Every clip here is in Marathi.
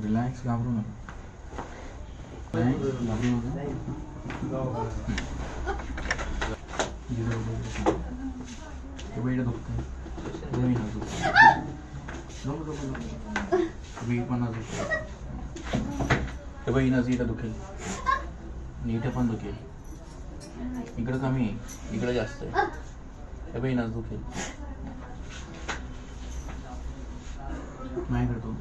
रिलॅक्स, घाबरू नका. घाबरू नका. वेळ दुखतं, वेळ पण इथं दुखेल, इथं पण दुखेल. इकडं कमी आहे, इकडं जास्त आहे. हे बाई नाच दुखेल. नाही करतो.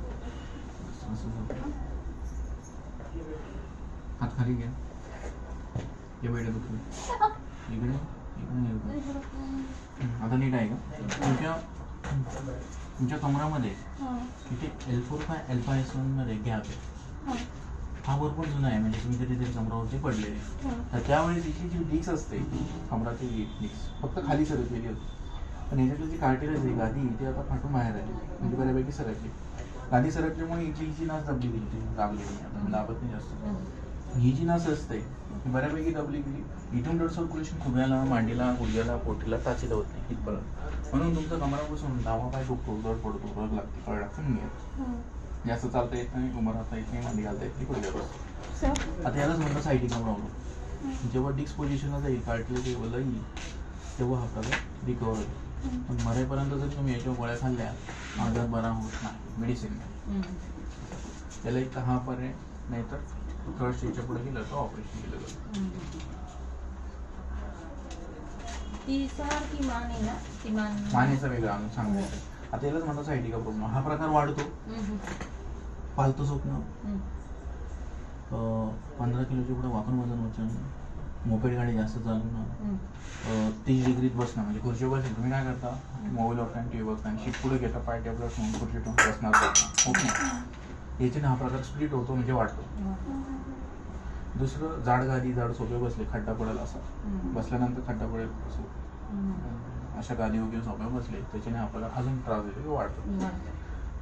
हात खाली घ्या. हे बैठ दुखेल. इकडे आता नीट आहे का? तुमच्या कमरामध्ये इथे L4 का L5S1 मध्ये गॅप आहे. हा भरपूर जुना आहे, म्हणजे तुम्ही कधी तरी कमरावरती पडलेले. तर त्यावेळी तिची जी डिस्क असते, कमराची डिस्क फक्त खाली सरकलेली होती. पण ह्याच्यातली जी कार्टिलेज आहे गादी, ती आता फाटून बाहेर आली, म्हणजे बऱ्यापैकी सरकली. गादी सरकल्यामुळे हिची नस दबली गेली, दाबलेली आता दाबत नाही जास्त. ही जी नस असते बऱ्यापैकी दबली गेली. इथून ब्लड सर्क्युलेशन खुब्याला, मांडीला, गुडघ्याला, पोटीला टाचीला होत नाही इथपर्यंत. म्हणून तुमचं कमरापासून डावा पाय दुखतो, जड पडतो, रग लागते, कळ लागतं नाही. जास्त चालता येत नाही, उभं राहता येत नाही, मांडी घालता येत नाही, गुडघ्यापासून. आता यालाच म्हणतं सायटिका प्रॉब्लेम. जेव्हा डिस्क पोझिशनला जाईल, कार्टिलेज येईल, तेव्हा हा प्रकार रिकवर होईल. पण मरेपर्यंत जर तुम्ही याच्या गोळ्या खाल्ल्या, आजार बरा होत नाही मेडिसिन. त्याला एक हा पर्याय, नाहीतर थर्ड स्टेजच्या पुढे गेलं तर ऑपरेशन केलं जातं. मानेचा वेगळा सांगायचं. आता यालाच म्हणतात सायटिका प्रॉब्लेम. हा प्रकार वाढतो, पालतो स्वप्न, 15 किलोच्या पुढे वाकून वजन उचलणं, मोपेड गाडी जास्त चालवणं, 30 डिग्रीत बसणं. म्हणजे खुर्ची बसेल, तुम्ही काय करता, मोबाईल बघता, टीव्ही बघता आणि शीट पुढे घेता, पाय टेबलात म्हणून खुर्ची ठेवून बसणार. ओके, याच्याने हा प्रकार स्प्लिट होतो, म्हणजे वाढतो. दुसरं, जाड गादी, जाड सोपे बसले, खड्डा पडेल असा बसल्यानंतर खड्डा पडेल असं, अशा गादीवर किंवा सोप्या बसले, त्याच्याने आपल्याला अजून त्रास देतो किंवा वाढतो.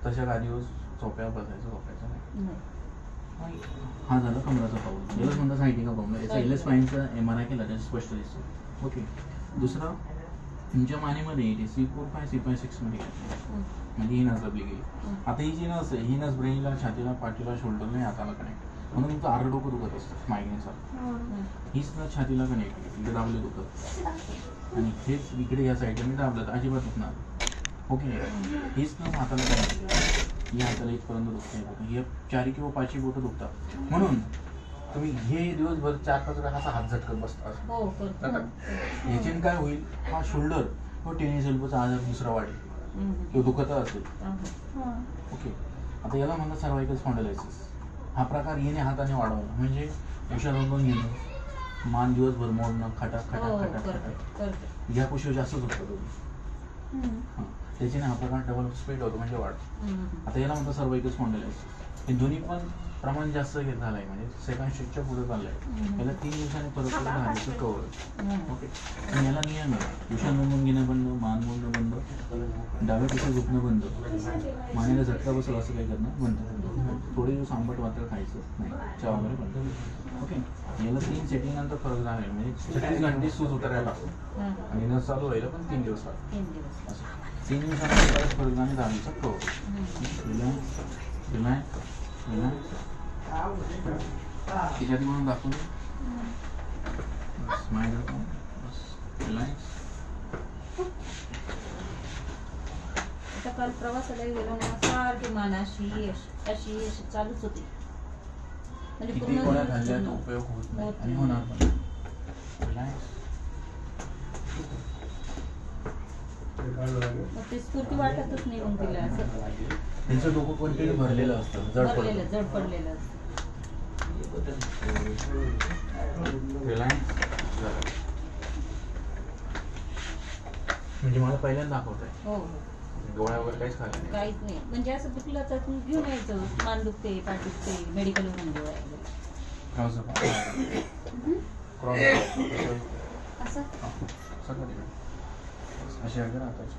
तशा गादीवर सोप्या बसायचं, झोपायचं नाही. हा झाला कमराचा प्रॉब्लेम, यालाच म्हणतात सायटिका प्रॉब्लेम. याचा इलेस स्पाईनचा MRI केला त्याचा स्पष्ट दिसतो. ओके, दुसरा, तुमच्या मानेमध्ये येते C4-5 C5-6 मध्ये म्हणजे ही नस दबली गेली. आता ही जी नस आहे, ही नस ब्रेनला, छातीला, पाठीला, शोल्डरला, हाताला कनेक्ट, म्हणून तुमचं अर्ध डोकं दुखत असतं मायग्रेनसारखं. हीच नस छातीला कनेक्ट, इकडे दाबले दुखत, आणि हेच इकडे या साईडला मी दाबलं तर अजिबात दुखणार. ओके, हीच नस हाताला कनेक्ट, ही हाताला इथपर्यंत दुखते. हे 4 किंवा 5 बोटं दुखतात. म्हणून तुम्ही हे दिवसभर 4-5 वेळा असा हात झटकत बसता. ह्याच्याने काय होईल, हा शोल्डर किंवा टेनिस एल्बोचा आजार दुसरा वाढेल किंवा दुखत असेल. ओके, आता याला म्हणतात सर्वायकल स्पॉन्डिलायसिस. हा प्रकार येणे हाताने वाढवणं, म्हणजे उशाला घेणं, मान दिवसभर मोडणं, खटाक खटाक खटाक खटाक, या कुशी जास्तच होतं तुम्ही. त्याच्याने हा प्रकार डबल स्प्लिट होतो, म्हणजे वाढतो. आता याला म्हणतात सर्वायकल स्पॉन्डिलायसिस. हे दोन्ही पण प्रमाण जास्त घेत झालंय, म्हणजे सेकंड स्टेजच्या पुढे चाललंय. याला 3 दिवसांनी परत घालायचं कवर. ओके, आणि याला नियम आहे, उशा नोंदून घेणं बंद, मान मोडणं बंद, डाव्या कुशी झोपणं बंद, मानेला झटका बसेल असं काही करणं बंद, थोडे दिवस आंबट वाटलं खायचं नाही, चहा वगैरे बंद. ओके, याला 3 सेटिंग नंतर फरक जाणार, म्हणजे 36 घंटे सूज उतरायला लागतो, आणि नस चालू व्हायला पण 3 दिवस लागतात. असं 3 दिवसानंतर परत फरक जाणे घालायचं कवर. रिलॅक्स रिलॅक्स रिलॅक्स, तिच्यात म्हणून दाखवून स्माइल करतो. रिलॅक्स. आता काल प्रवासाला गेलो ना, सारखी मान अशी अशी अशी चालूच होती, म्हणजे किती गोळ्या खाल्ल्याचा उपयोग होत नाही आणि होणार पण. रिलॅक्स. मग ते स्फूर्ती वाटतच नाही मग तिला, असं त्यांचं डोकं कंटिन्यू भरलेलं असतं, जड पडलेलं असतं. रिलॅक्स. म्हणजे मला पहिल्यांदा दाखवत आहे. हो, गोळ्या वगैरे काहीच खाल्लं नाही, काहीच नाही. म्हणजे असं दुखलं तर तू घेऊन यायचं, मान दुखते, पाठ दुखते, मेडिकल होऊन गोळ्या वगैरे असं अशी वगैरे हाताची.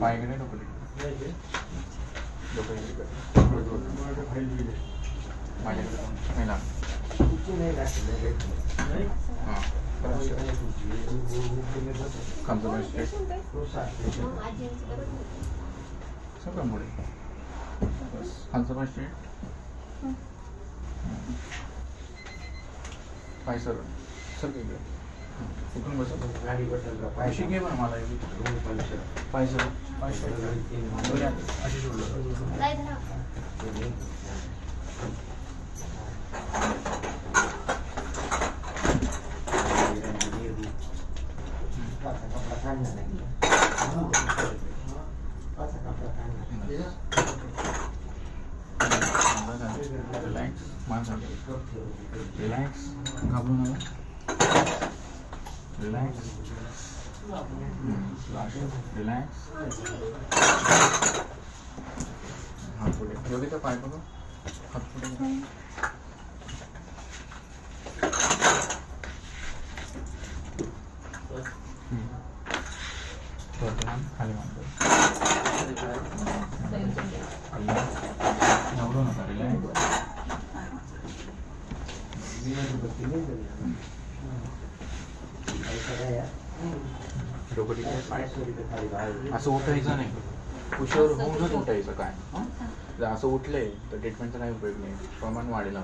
पायकडे डोकं माझ्याकडे हां खालचं स्ट्रेट सगळं पुढे बस खालचं पण स्ट्रेट पाय सरळ सर इकडे इकडून बस अशी घे पण मला पाय सरळ पाय सरळ अशी सोडलं रिलॅक्स माझा रिलॅक्स घाबरू नका रिलॅक्स रिलॅक्स हात पुढे योगिता पाय बघा हात पुढे खाली मानतो घाबरू नका रिलॅक्स डोकं ठीक आहे पाय असं उठायचं नाही कुशीवर होऊनच उठायचं काय जर असं उठले तर ट्रीटमेंटचा काही उपयोग नाही प्रमाण वाढेल